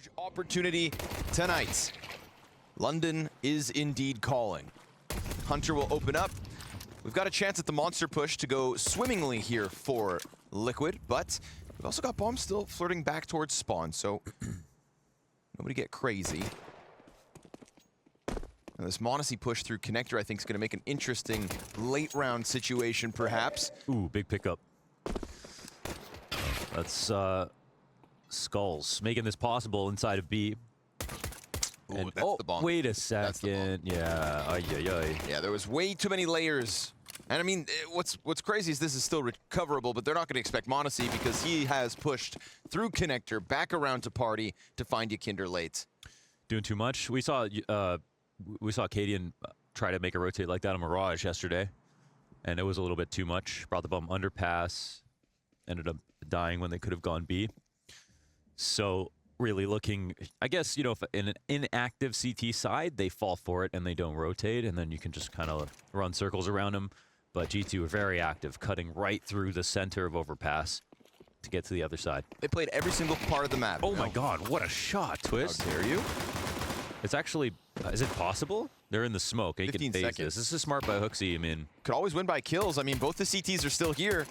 Huge opportunity tonight. London is indeed calling. Hunter will open up. We've got a chance at the monster push to go swimmingly here for Liquid, but we've also got Bomb still flirting back towards spawn, so nobody get crazy. Now this monesy push through connector I think is going to make an interesting late round situation perhaps. Ooh, big pickup. That's Skulls making this possible inside of B. Ooh, And, that's the bomb. Wait a second. Yeah. Ay, ay, ay. Yeah, there was way too many layers. And I mean, what's crazy is this is still recoverable, but they're not going to expect monesy because he has pushed through connector back around to party to find Ykinder late. Doing too much. We saw Cadian try to make a rotate like that on Mirage yesterday, and it was a little bit too much. Brought the bomb underpass, ended up dying when they could have gone B. So really looking, I guess, you know, if in an inactive CT side, they fall for it and they don't rotate, and then you can just kind of run circles around them. But G2 are very active, cutting right through the center of overpass to get to the other side. They played every single part of the map. Oh my god, what a shot, Twistzz. How dare you? It's actually, is it possible? They're in the smoke. You 15 can phase seconds. this is smart by Hooksy, I mean. Could always win by kills. I mean, both the CTs are still here.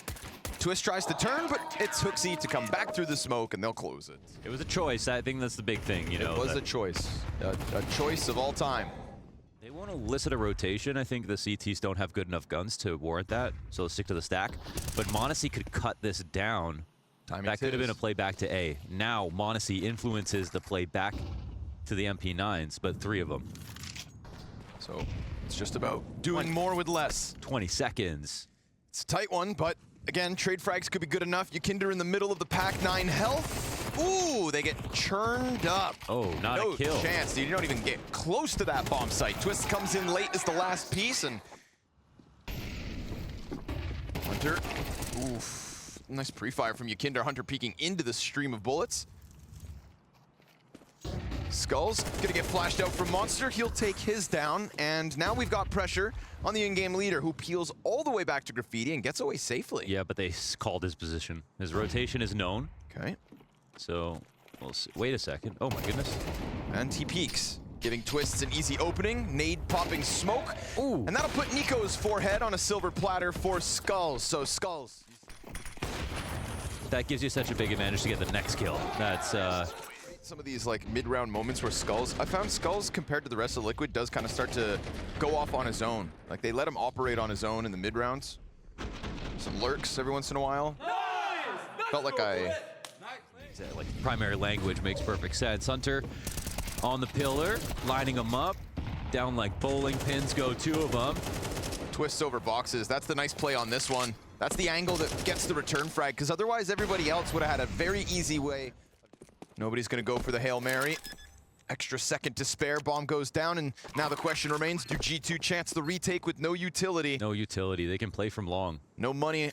Twistzz tries to turn, but it's Hooksy to come back through the smoke, and they'll close it. It was a choice. I think that's the big thing, you know. It was a choice. A choice of all time. They want to elicit a rotation. I think the CTs don't have good enough guns to warrant that, so stick to the stack. But monesy could cut this down. That could have been a play back to A. Now, monesy influences the play back to the MP9s, but 3 of them. So it's just about doing more with less. 20 seconds. It's a tight one, but again, trade frags could be good enough. Ykinder in the middle of the pack, 9 health. Ooh, they get churned up. Oh, not a kill. No chance. You don't even get close to that bomb site. Twistzz comes in late as the last piece, and Hunter. Oof. Nice pre-fire from Ykinder. Hunter peeking into the stream of bullets. Skulls gonna get flashed out from Monster. He'll take his down, and now we've got pressure on the in-game leader, who peels all the way back to Graffiti and gets away safely. Yeah, but they called his position. His rotation is known. Okay. So, we'll see. Wait a second. Oh my goodness. And he peeks, giving twists an easy opening. Nade popping smoke. Ooh. And that'll put niko's forehead on a silver platter for Skulls. So Skulls. That gives you such a big advantage to get the next kill. That's some of these like mid-round moments where Skulls, I found Skulls compared to the rest of Liquid does kind of start to go off on his own. Like they let him operate on his own in the mid-rounds. Some lurks every once in a while. Felt like like primary language makes perfect sense. Hunter on the pillar, lining them up. Down like bowling pins go 2 of them. Twists over boxes. That's the nice play on this one. That's the angle that gets the return frag, because otherwise everybody else would have had a very easy way. Nobody's going to go for the Hail Mary. Extra second to spare. Bomb goes down, and now the question remains, do G2 chance the retake with no utility? No utility. They can play from long. No money.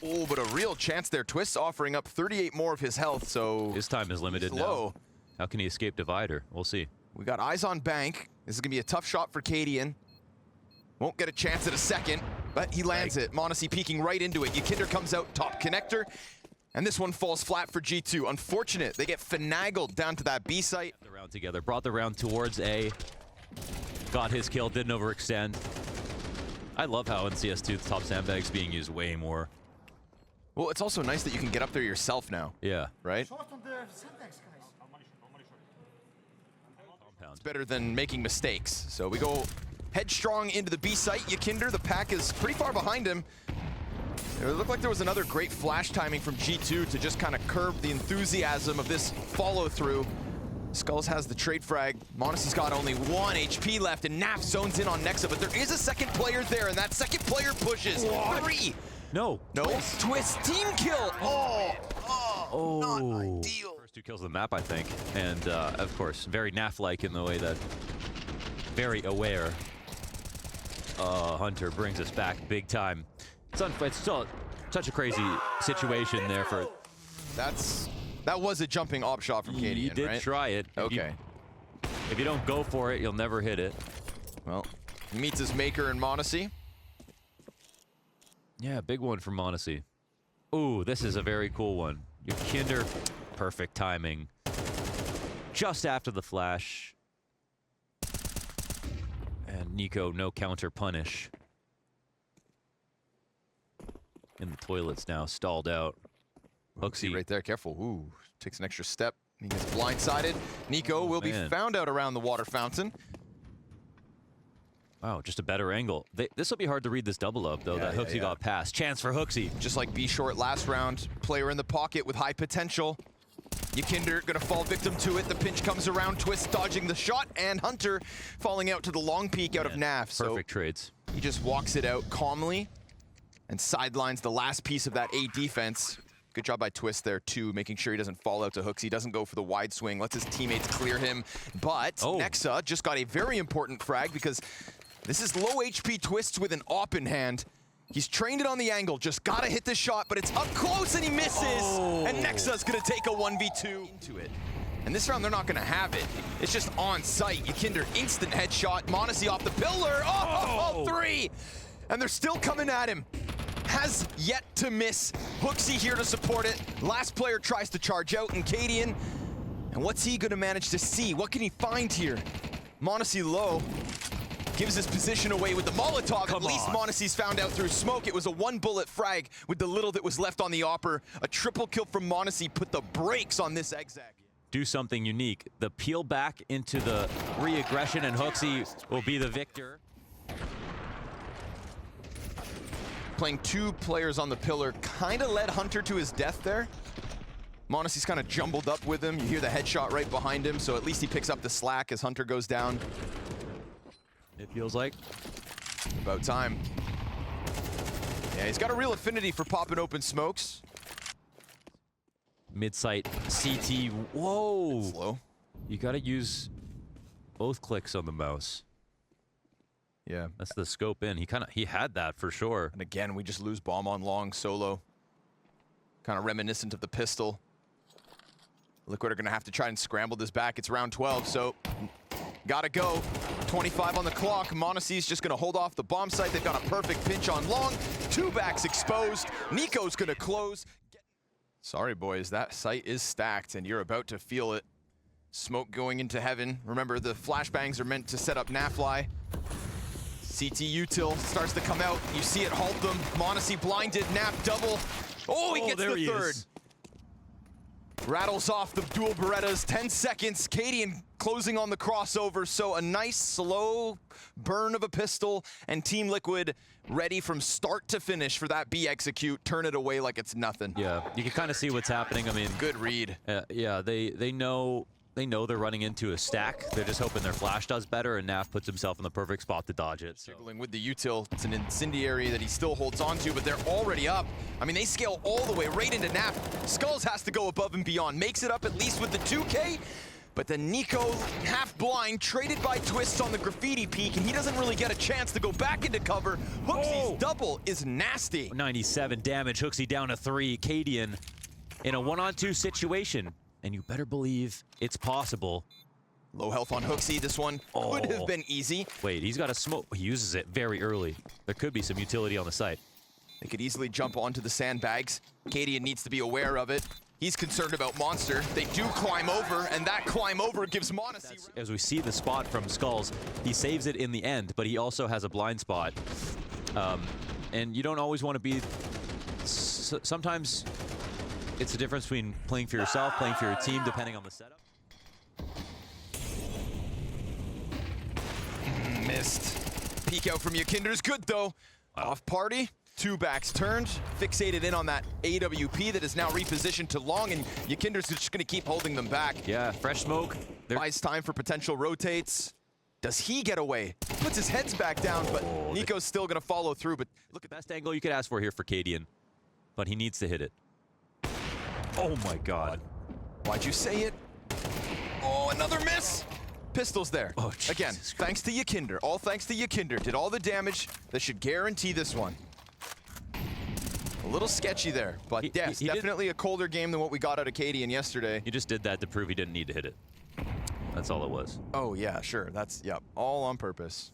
Oh, but a real chance there. Twistzz offering up 38 more of his health, so his time is limited now. How can he escape Divider? We'll see. We got eyes on Bank. This is going to be a tough shot for Cadian. Won't get a chance at a second, but he lands it. monesy peeking right into it. Ykinder comes out top connector, and this one falls flat for G2. Unfortunate. They get finagled down to that B site. The round together. Brought the round towards A. Got his kill. Didn't overextend. I love how in CS2 the top sandbag's being used way more. Well, it's also nice that you can get up there yourself now. Yeah. Right? It's better than making mistakes. So we go headstrong into the B site. Ykinder, the pack is pretty far behind him. It looked like there was another great flash timing from G2 to just kind of curb the enthusiasm of this follow-through. Skulls has the trade frag. monesy's got only 1 HP left, and Naf zones in on Nexa, but there is a second player there, and that second player pushes. What? 3. No. No. Twistzz team kill. Oh, not ideal. First 2 kills of the map, I think. And, of course, very Naf-like in the way that very aware. Hunter brings us back big time. It's still such a crazy situation there for... That was a jumping op shot from Cadian, He did right? try it. Okay. If you don't go for it, you'll never hit it. Well, he meets his maker in monesy. Yeah, big one for monesy. Ooh, this is a very cool one. Ykinder, perfect timing. just after the flash. And niko, no counter punish. In the toilets now, stalled out. Hooksy right there, careful. Ooh, takes an extra step. He gets blindsided. niko will be found out around the water fountain. Wow, just a better angle. This will be hard to read this double up, though, that Hooksy got past. Chance for Hooksy. Just like B short last round, player in the pocket with high potential. Ykinder gonna fall victim to it. The pinch comes around, twistzz dodging the shot, and Hunter falling out to the long peek out of NaV. Perfect trades. He just walks it out calmly and sidelines the last piece of that A defense. Good job by twistzz there, too, making sure he doesn't fall out to Hooksy. He doesn't go for the wide swing, lets his teammates clear him. But Nexa just got a very important frag because this is low HP twistzz with an AWP in hand. He's trained it on the angle, just gotta hit the shot, but it's up close and he misses! And Nexa's gonna take a 1v2 into it. And this round, they're not gonna have it. It's just on site. Ykinder, instant headshot. monesy off the pillar. Oh, 3! And they're still coming at him. Has yet to miss. Hooksy here to support it. Last player tries to charge out, and nkadian. And what's he gonna manage to see? What can he find here? monesy low. Gives his position away with the Molotov. At least monesy's found out through smoke. It was a 1-bullet frag with the little that was left on the opper. A triple kill from monesy put the brakes on this exec. Do something unique. The peel back into the re-aggression, and Hooksy will be the victor. Playing 2 players on the pillar kind of led Hunter to his death there. monesy's kind of jumbled up with him. You hear the headshot right behind him, so at least he picks up the slack as Hunter goes down. It feels like. About time. Yeah, he's got a real affinity for popping open smokes. Mid-sight CT. Whoa! Slow. You gotta use both clicks on the mouse. Yeah. That's the scope in. He had that for sure. And again, we just lose bomb on long solo. Kind of reminiscent of the pistol. Liquid are gonna have to try and scramble this back. It's round 12, so gotta go. 25 on the clock. monesy's just gonna hold off the bomb site. They've got a perfect pinch on long. 2 backs exposed. niko's gonna close. Sorry, boys, that site is stacked, and you're about to feel it. Smoke going into heaven. Remember, the flashbangs are meant to set up nafly. CT util starts to come out. You see it halt them. monesy blinded. nap double. Oh, he gets the third. Rattles off the dual Berettas. 10 seconds. nkadian closing on the crossover. So a nice slow burn of a pistol, and Team Liquid ready from start to finish for that B execute. Turn it away like it's nothing. Yeah, you can kind of see what's happening. I mean, good read. Yeah, they know they're running into a stack. They're just hoping their flash does better, and naf puts himself in the perfect spot to dodge it. So. Jiggling with the util. It's an incendiary that he still holds on to, but they're already up. I mean, they scale all the way right into naf. Skulls has to go above and beyond. Makes it up at least with the 2K. But then niko, half blind, traded by twistzz on the graffiti peak, and he doesn't really get a chance to go back into cover. Hooksy's double is nasty. 97 damage. Hooksy down to 3. nkadian in a 1-on-2 situation. And you better believe it's possible. Low health on Hooksy. This one could have been easy. Wait, he's got a smoke. He uses it very early. There could be some utility on the site. They could easily jump onto the sandbags. nkadian needs to be aware of it. He's concerned about Monster. They do climb over, and that climb over gives monesy. As we see the spot from Skulls, he saves it in the end, but he also has a blind spot. And you don't always want to be... Sometimes it's the difference between playing for yourself, playing for your team, depending on the setup. Missed. Peek out from Ykinder's good, though. Off party. 2 backs turned, fixated in on that AWP that is now repositioned to long, and Ykinder's just gonna keep holding them back. Yeah, fresh smoke. Buys time for potential rotates. Does he get away? Puts his heads back down, but niko's still gonna follow through, but look at the best angle you could ask for here for nkadian, but he needs to hit it. Oh my God. Why'd you say it? Oh, another miss! Pistols there. Oh, again, thanks to Ykinder. All thanks to Ykinder. Did all the damage that should guarantee this one. A little sketchy there, but yes, definitely a colder game than what we got out of nkadian yesterday. He just did that to prove he didn't need to hit it. That's all it was. Oh yeah, sure. That's, yep, all on purpose.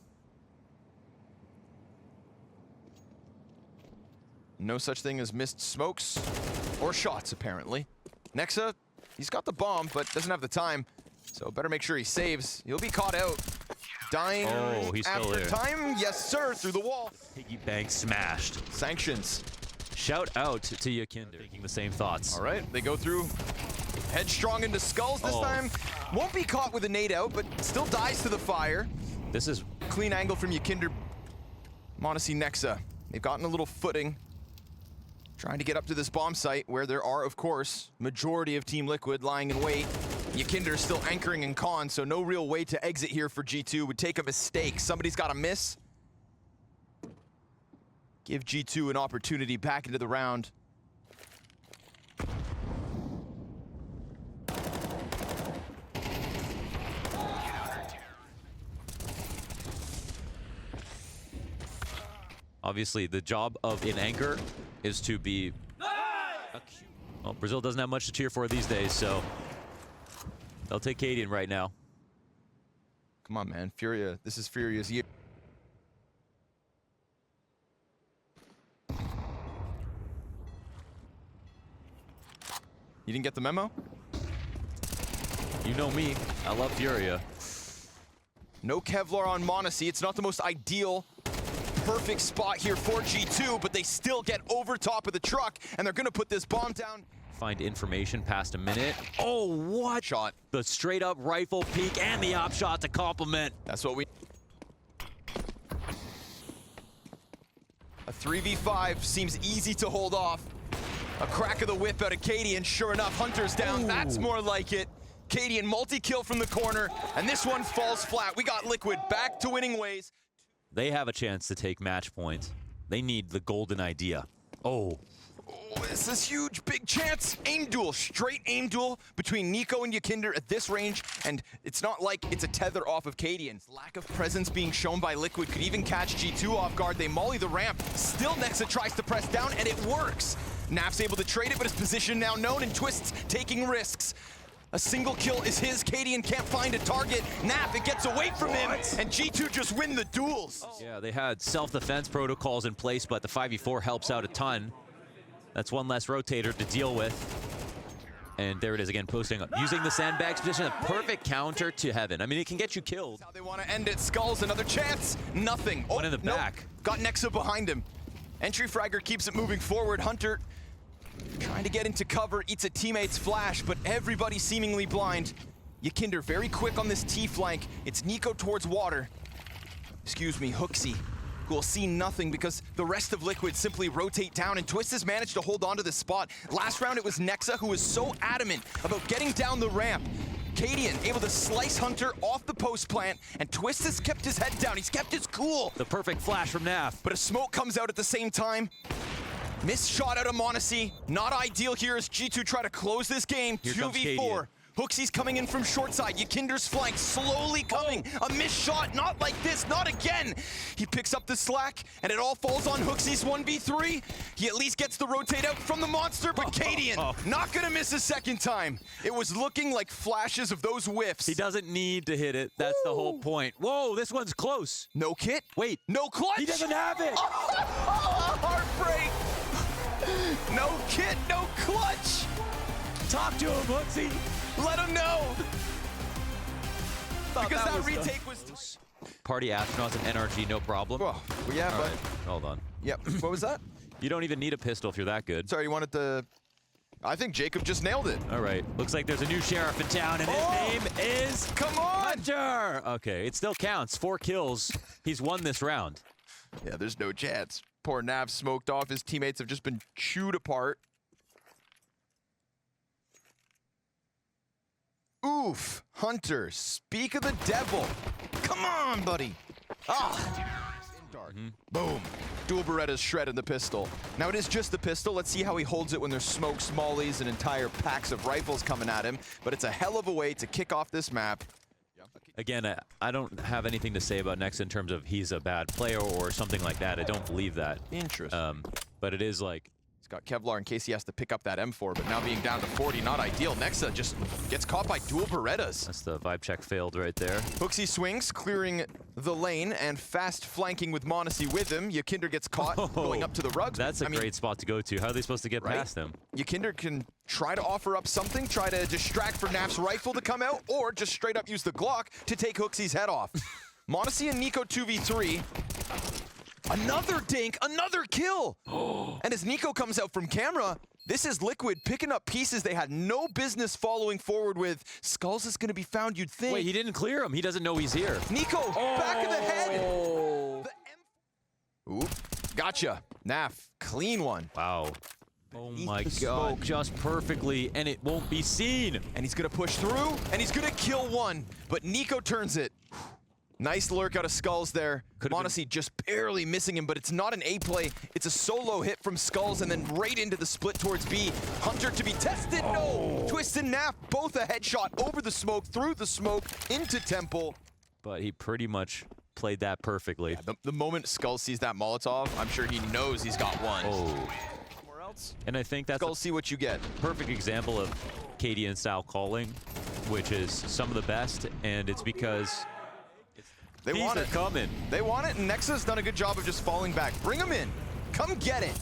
No such thing as missed smokes or shots, apparently. Nexa, he's got the bomb, but doesn't have the time. So better make sure he saves. He'll be caught out. Dying Oh, he's still after there. time. Yes, sir, through the wall. Piggy bank smashed. Sanctions. Shout out to Yakinder. Thinking the same thoughts. All right, they go through. Headstrong into skulls this time. Won't be caught with a nade out, but still dies to the fire. This is Clean angle from Yakinder. monesy Nexa. They've gotten a little footing. Trying to get up to this bomb site where there are, of course, majority of Team Liquid lying in wait. Yakinder still anchoring in con, so no real way to exit here for G2. Would take a mistake. Somebody's got to miss. Give G2 an opportunity back into the round. obviously the job of an anchor is to be. Well, Brazil doesn't have much to cheer for these days, so they'll take Cadian right now. Come on, man. Furia. This is Furia's year. You didn't get the memo? You know me. I love Furia. No Kevlar on monesy. It's not the most ideal, perfect spot here for G2, but they still get over top of the truck, and they're going to put this bomb down. Find information past a minute. Oh, what? Shot. The straight up rifle peek and the op shot to complement. That's what we... A 3v5 seems easy to hold off. A crack of the whip out of Katie, and sure enough, Hunter's down. Ooh. That's more like it. Katie and multi-kill from the corner, and this one falls flat. We got Liquid back to winning ways. They have a chance to take match points. They need the golden idea. Oh. Oh, this is huge, big chance. Aim duel, straight aim duel between niko and Yakinder at this range, and it's not like it's a tether off of Cadian's. Lack of presence being shown by Liquid could even catch G2 off guard. They molly the ramp. Still Nexa tries to press down, and it works. NaVi's able to trade it, but his position now known, and twistzz taking risks. A single kill is his. Cadian can't find a target. NaV, it gets away from him, and G2 just win the duels. Oh. Yeah, they had self-defense protocols in place, but the 5v4 helps out a ton. That's one less rotator to deal with. And there it is again, posting, using the sandbags position, a perfect counter to heaven. I mean, it can get you killed. That's how they want to end it. Skulls, another chance. Nothing. One in the back. Got Nexa behind him. Entry fragger keeps it moving forward. Hunter trying to get into cover, eats a teammate's flash, but everybody seemingly blind. Yakinder very quick on this T flank. It's niko towards water. Excuse me, hooksy, who will see nothing because the rest of Liquid simply rotate down, and twistzz managed to hold on to this spot. Last round it was Nexa who was so adamant about getting down the ramp. Cadian able to slice Hunter off the post plant, and twistzz kept his head down. He's kept his cool. The perfect flash from NaV. But a smoke comes out at the same time. Missed shot out of monesy. Not ideal here as G2 try to close this game. Here 2v4. Hooksy's coming in from short side. Yakinder's flank slowly coming. A missed shot, not like this, not again. He picks up the slack, and it all falls on Hooksy's 1v3. He at least gets the rotate out from the monster, but Cadian not gonna miss a second time. It was looking like flashes of those whiffs. He doesn't need to hit it. That's the whole point. Whoa, this one's close. No kit. Wait. No clutch. He doesn't have it. Oh, heartbreak. No kit, no clutch. Talk to him, Hooksy. Let him know. Because that retake was... Party astronauts and NRG, no problem. Oh, well, yeah, but... Right. Hold on. Yep, what was that? You don't even need a pistol if you're that good. Sorry, you wanted to... I think Jacob just nailed it. All right, looks like there's a new sheriff in town, and his name is... Come on! Hunter! Okay, it still counts. 4 kills. He's won this round. Yeah, there's no chance. Poor NaV smoked off. His teammates have just been chewed apart. Oof, Hunter, speak of the devil. Come on, buddy. Ah. Boom. Dual Beretta's shredded the pistol. Now it is just the pistol. Let's see how he holds it when there's smokes, mollies, and entire packs of rifles coming at him. But it's a hell of a way to kick off this map. Again, I don't have anything to say about Nexa in terms of he's a bad player or something like that. I don't believe that. Interesting. But it is like... He's got Kevlar in case he has to pick up that M4, but now being down to 40, not ideal. Nexa just gets caught by dual Berettas. That's the vibe check failed right there. Hooksy swings, clearing the lane and fast flanking with monesy with him. Ykinder gets caught going up to the rugs. That's a great spot to go to. How are they supposed to get past him? Ykinder can try to offer up something, try to distract for naf's rifle to come out, or just straight up use the Glock to take hooksy's head off. monesy and niko 2v3. Another dink, another kill! And as niko comes out from camera, this is Liquid picking up pieces they had no business following forward with. Skulls is going to be found, you'd think. Wait, he didn't clear him. He doesn't know he's here. niko, back of the head! Ooh, gotcha. Naf, clean one. Wow. Oh my the god, smoke. just perfectly, and it won't be seen. And he's going to push through, and he's going to kill one. But niko turns it. Nice lurk out of Skulls there. monesy just barely missing him, but it's not an A play. It's a solo hit from Skulls and then right into the split towards B. Hunter to be tested, no! twistzz and naf, both a headshot over the smoke, through the smoke, into Temple. But he pretty much played that perfectly. Yeah, the moment Skulls sees that Molotov, I'm sure he knows he's got one. Somewhere else. And I think that's Skulls, see what you get. a perfect example of Cadian style calling, which is some of the best, and it's because They want it. coming. They want it, and Nexa's done a good job of just falling back. Bring them in. Come get it.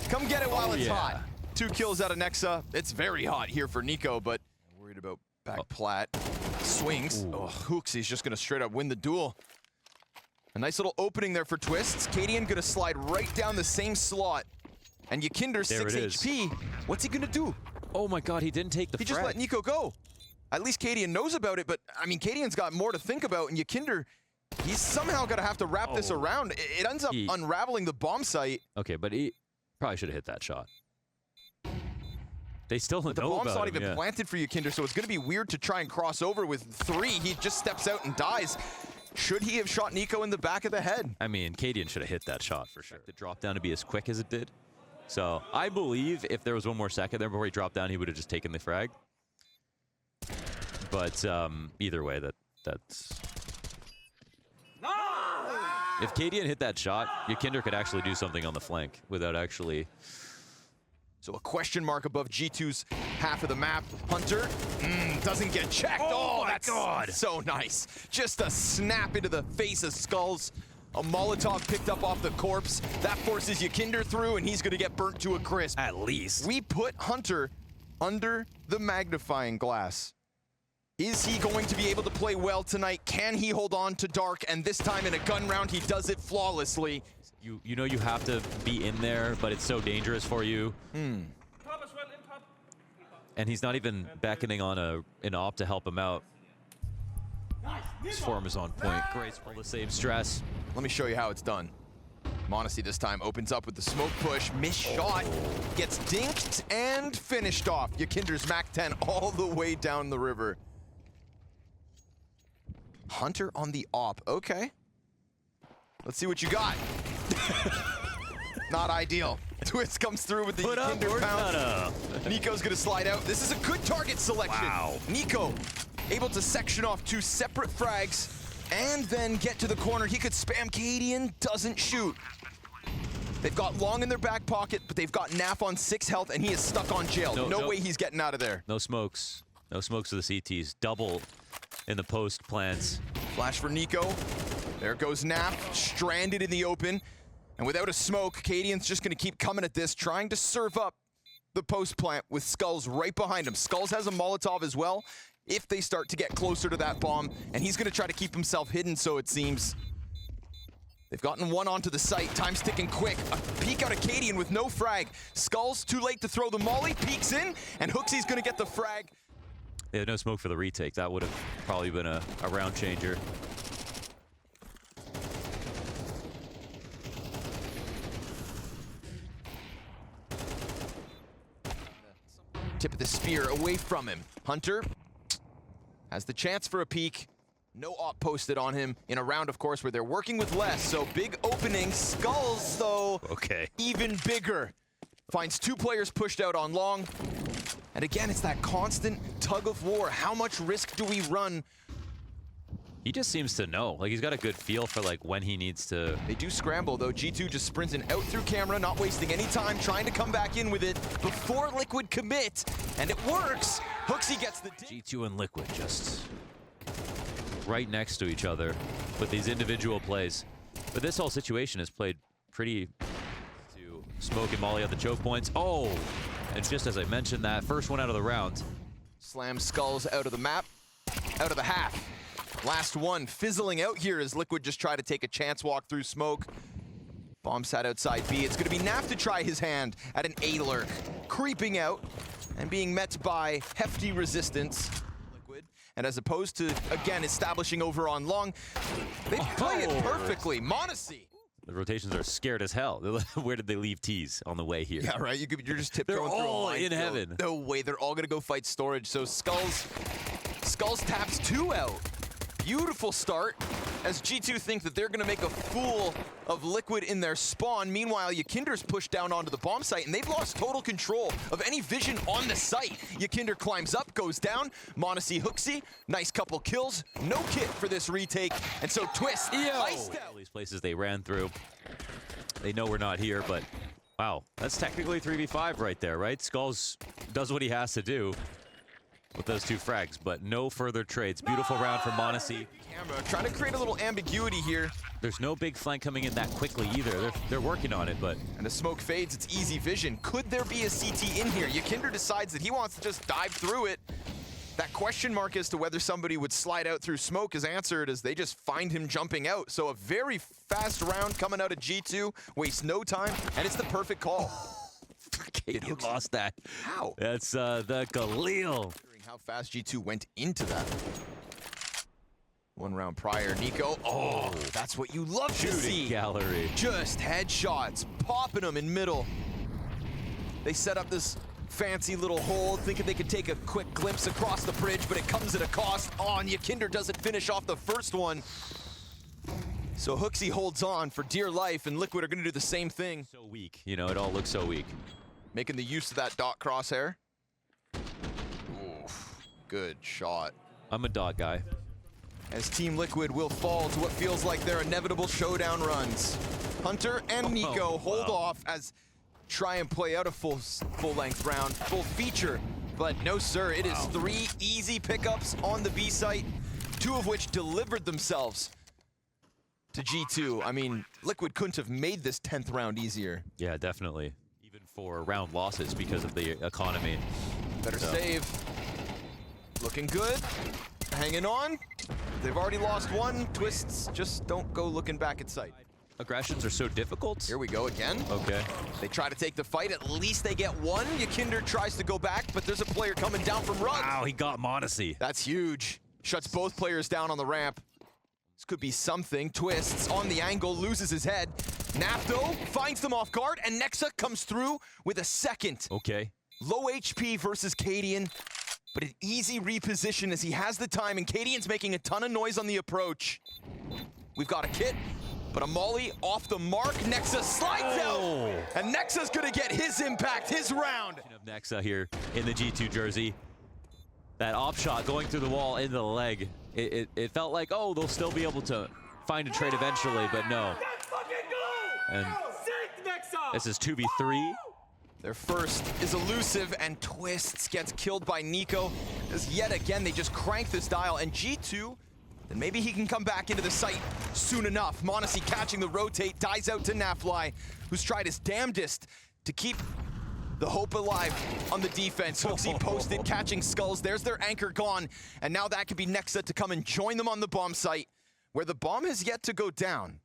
Come get it while it's hot. 2 kills out of Nexa. It's very hot here for niko, but worried about back plat. Swings. Oh, hooksy's just going to straight up win the duel. A nice little opening there for twistzz. Cadian going to slide right down the same slot. And Ykinder, 6 HP. What's he going to do? Oh my god, he didn't take the He just let niko go. At least Cadian knows about it, but I mean, Cadian's got more to think about, and Ykinder, he's somehow got to have to wrap this around. It ends up unraveling the bomb site. Okay, but he probably should have hit that shot. They still don't The know bomb's about not him, even planted for Ykinder, so it's going to be weird to try and cross over with 3. He just steps out and dies. Should he have shot niko in the back of the head? I mean, Cadian should have hit that shot for sure. The drop down to be as quick as it did. So I believe if there was one more second there before he dropped down, he would have just taken the frag. But either way, that's... If Cadian hit that shot, Ykinder could actually do something on the flank without actually... So a question mark above G2's half of the map. Hunter doesn't get checked. Oh my god! So nice. Just a snap into the face of Skulls. A Molotov picked up off the corpse. That forces Ykinder through, and he's going to get burnt to a crisp. At least. We put Hunter under the magnifying glass. Is he going to be able to play well tonight? Can he hold on to Dark? And this time in a gun round, he does it flawlessly. You know you have to be in there, but it's so dangerous for you. And he's not even beckoning on an op to help him out. His form is on point. Great to save stress. Let me show you how it's done. monesy this time opens up with the smoke push. Missed shot. Gets dinked and finished off. Ykinder's Mac 10 all the way down the river. Hunter on the op. Okay. Let's see what you got. Not ideal. twistzz comes through with the Ykinder pounce. niko's gonna slide out. This is a good target selection. Wow. niko able to section off 2 separate frags and then get to the corner. He could spam Cadian, doesn't shoot. They've got Long in their back pocket, but they've got naf on 6 health, and he is stuck on jail. No way he's getting out of there. No smokes. No smokes to the CTs. Double in the post plants. Flash for niko. There goes naf, stranded in the open. And without a smoke, Cadian's just gonna keep coming at this, trying to serve up the post plant with Skulls right behind him. Skulls has a Molotov as well, if they start to get closer to that bomb, and he's gonna try to keep himself hidden, so it seems. They've gotten one onto the site, time's ticking quick. A peek out of Cadian with no frag. Skulls too late to throw the molly, peeks in, and hooksy's gonna get the frag. They had no smoke for the retake. That would have probably been a round changer. Tip of the spear away from him. Hunter has the chance for a peek. No op posted on him in a round, of course, where they're working with less. So big opening. Skulls, though, even bigger. Finds 2 players pushed out on Long. And again, it's that constant tug of war. How much risk do we run? He just seems to know. Like, he's got a good feel for, like, when he needs to... They do scramble, though. G2 just sprinting out through camera, not wasting any time, trying to come back in with it before Liquid commit. And it works. hookzy gets the... G2 and Liquid just right next to each other with these individual plays. But this whole situation has played pretty to Smoke and Molly at the choke points. Oh, and just as I mentioned that, first one out of the round. Slam Skulls out of the map, out of the half. Last one fizzling out here as Liquid just try to take a chance walk through Smoke. Bomb sat outside B. It's going to be Naf to try his hand at an A lurk. Creeping out and being met by hefty resistance. Liquid. And as opposed to, again, establishing over on long, they play it perfectly. monesy. The rotations are scared as hell. Where did they leave tzzz on the way here? Yeah, right. You're just tiptoeing They're through a all in minefield. heaven. No way. They're all going to go fight storage. So Skulls taps 2 out. Beautiful start as G2 think that they're going to make a fool of Liquid in their spawn. Meanwhile, Yakinder's pushed down onto the bomb site, and they've lost total control of any vision on the site. Yakinder climbs up, goes down. monesy hooksy, nice couple kills. No kit for this retake, and so twistzz iced out. All these places they ran through. They know we're not here, but wow, that's technically 3v5 right there, right? Skulls does what he has to do with those 2 frags, but no further trades. Beautiful round for monesy. Camera trying to create a little ambiguity here. There's no big flank coming in that quickly either. They're working on it, but... And the smoke fades, it's easy vision. Could there be a CT in here? Yakinder decides that he wants to just dive through it. That question mark as to whether somebody would slide out through smoke is answered as they just find him jumping out. So a very fast round coming out of G2, wastes no time, and it's the perfect call. You lost that. How? That's the Galil. How fast G2 went into that. 1 round prior, niko. Oh, that's what you love to see. Gallery. Just headshots, popping them in middle. They set up this fancy little hole, thinking they could take a quick glimpse across the bridge, but it comes at a cost. Oh, and Yakinder doesn't finish off the first one. So hooksy holds on for dear life, and Liquid are going to do the same thing. So weak. You know, it all looks so weak. Making the use of that dot crosshair. Good shot. I'm a dot guy. As Team Liquid will fall to what feels like their inevitable showdown runs. Hunter and niko hold off as try and play out a full-length round, full feature. But no, sir, it is 3 easy pickups on the B site, 2 of which delivered themselves to G2. I mean, Liquid couldn't have made this 10th round easier. Yeah, definitely. Even for round losses because of the economy. Better save. Looking good. Hanging on. They've already lost 1. twistzz just don't go looking back at sight. Aggressions are so difficult. Here we go again. Okay. They try to take the fight. At least they get 1. Yakinder tries to go back, but there's a player coming down from ropz. Wow, he got monesy. That's huge. Shuts both players down on the ramp. This could be something. twistzz on the angle, loses his head. Nafto finds them off guard, and Nexa comes through with a second. Okay. Low HP versus Cadian, but an easy reposition as he has the time, and Cadian's making a ton of noise on the approach. We've got a kit, but a molly off the mark. Nexa slides out, and Nexa's gonna get his impact, his round. Of Nexa here in the G2 jersey. That op shot going through the wall into the leg. It felt like, oh, they'll still be able to find a trade eventually, but no. And this is 2v3. Their first is elusive, and twistzz gets killed by niko. As yet again, they just crank this dial, and G2, then maybe he can come back into the site soon enough. monesy catching the rotate, dies out to nafly, who's tried his damnedest to keep the hope alive on the defense. hooksy posted, catching skulls. There's their anchor gone, and now that could be Nexa to come and join them on the bomb site, where the bomb has yet to go down.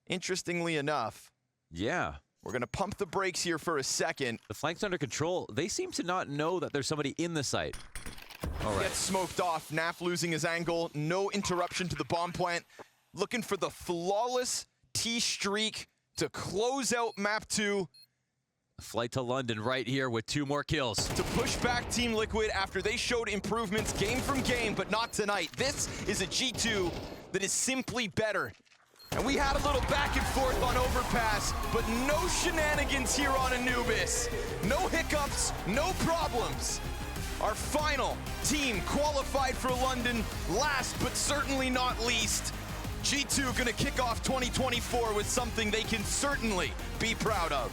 Interestingly enough. Yeah. We're gonna pump the brakes here for a second. The flank's under control. They seem to not know that there's somebody in the site. All right. Gets smoked off. Naf losing his angle. No interruption to the bomb plant. Looking for the flawless T-streak to close out map 2. Flight to London right here with 2 more kills. To push back Team Liquid after they showed improvements game from game, but not tonight. This is a G2 that is simply better. And we had a little back and forth on overpass, but no shenanigans here on Anubis. No hiccups, no problems. Our final team qualified for London, last but certainly not least. G2 gonna kick off 2024 with something they can certainly be proud of.